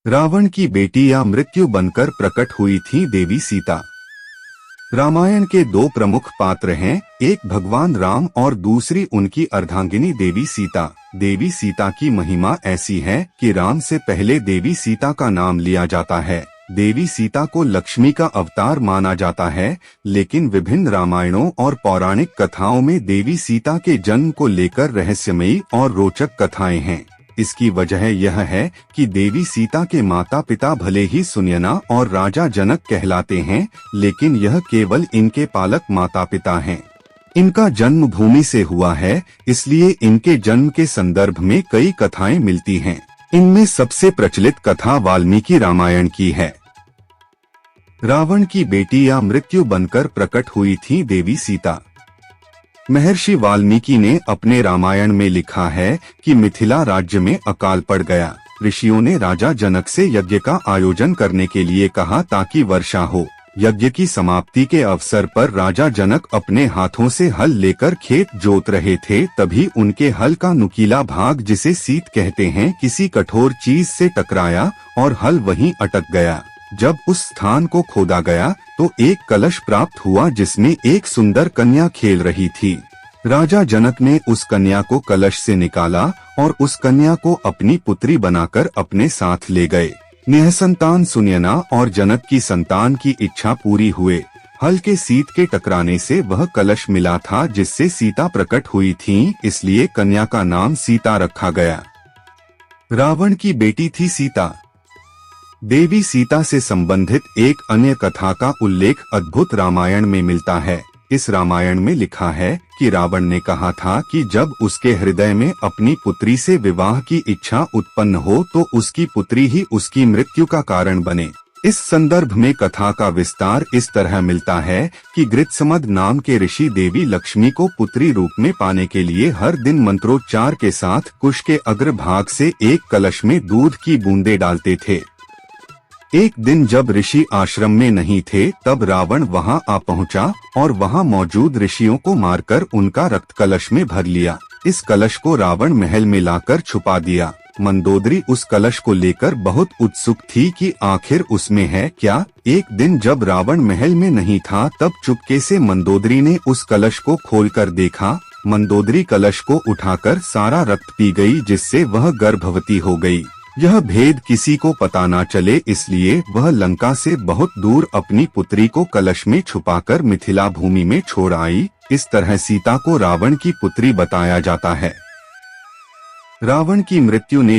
रावण की बेटी या मृत्यु बनकर प्रकट हुई थी देवी सीता। रामायण के दो प्रमुख पात्र हैं, एक भगवान राम और दूसरी उनकी अर्धांगिनी देवी सीता। देवी सीता की महिमा ऐसी है कि राम से पहले देवी सीता का नाम लिया जाता है। देवी सीता को लक्ष्मी का अवतार माना जाता है, लेकिन विभिन्न रामायणों और पौराणिक कथाओं में देवी सीता के जन्म को लेकर रहस्यमयी और रोचक कथाएं हैं। इसकी वजह यह है कि देवी सीता के माता पिता भले ही सुनयना और राजा जनक कहलाते हैं, लेकिन यह केवल इनके पालक माता पिता हैं। इनका जन्म भूमि से हुआ है, इसलिए इनके जन्म के संदर्भ में कई कथाएं मिलती हैं। इनमें सबसे प्रचलित कथा वाल्मीकि रामायण की है। रावण की बेटी या मृत्यु बनकर प्रकट हुई थी देवी सीता। महर्षि वाल्मीकि ने अपने रामायण में लिखा है कि मिथिला राज्य में अकाल पड़ गया। ऋषियों ने राजा जनक से यज्ञ का आयोजन करने के लिए कहा ताकि वर्षा हो। यज्ञ की समाप्ति के अवसर पर राजा जनक अपने हाथों से हल लेकर खेत जोत रहे थे, तभी उनके हल का नुकीला भाग, जिसे सीत कहते हैं, किसी कठोर चीज से टकराया और हल वहीं अटक गया। जब उस स्थान को खोदा गया तो एक कलश प्राप्त हुआ जिसमें एक सुंदर कन्या खेल रही थी। राजा जनक ने उस कन्या को कलश से निकाला और उस कन्या को अपनी पुत्री बनाकर अपने साथ ले गए। निःसंतान सुनयना और जनक की संतान की इच्छा पूरी हुए। हल के सीत के टकराने से वह कलश मिला था जिससे सीता प्रकट हुई थीं, इसलिए कन्या का नाम सीता रखा गया। रावण की बेटी थी सीता। देवी सीता से संबंधित एक अन्य कथा का उल्लेख अद्भुत रामायण में मिलता है। इस रामायण में लिखा है कि रावण ने कहा था कि जब उसके हृदय में अपनी पुत्री से विवाह की इच्छा उत्पन्न हो तो उसकी पुत्री ही उसकी मृत्यु का कारण बने। इस संदर्भ में कथा का विस्तार इस तरह मिलता है कि गृत्समद नाम के ऋषि देवी लक्ष्मी को पुत्री रूप में पाने के लिए हर दिन मंत्रोच्चार के साथ कुश के अग्रभाग से एक कलश में दूध की बूंदें डालते थे। एक दिन जब ऋषि आश्रम में नहीं थे, तब रावण वहां आ पहुंचा और वहां मौजूद ऋषियों को मारकर उनका रक्त कलश में भर लिया। इस कलश को रावण महल में लाकर छुपा दिया। मंदोदरी उस कलश को लेकर बहुत उत्सुक थी कि आखिर उसमें है क्या। एक दिन जब रावण महल में नहीं था, तब चुपके से मंदोदरी ने उस कलश को खोलकर देखा। मंदोदरी कलश को उठाकर सारा रक्त पी गई, जिससे वह गर्भवती हो गई। यह भेद किसी को पता न चले, इसलिए वह लंका से बहुत दूर अपनी पुत्री को कलश में छुपाकर मिथिला भूमि में छोड़ आई। इस तरह सीता को रावण की पुत्री बताया जाता है। रावण की मृत्यु ने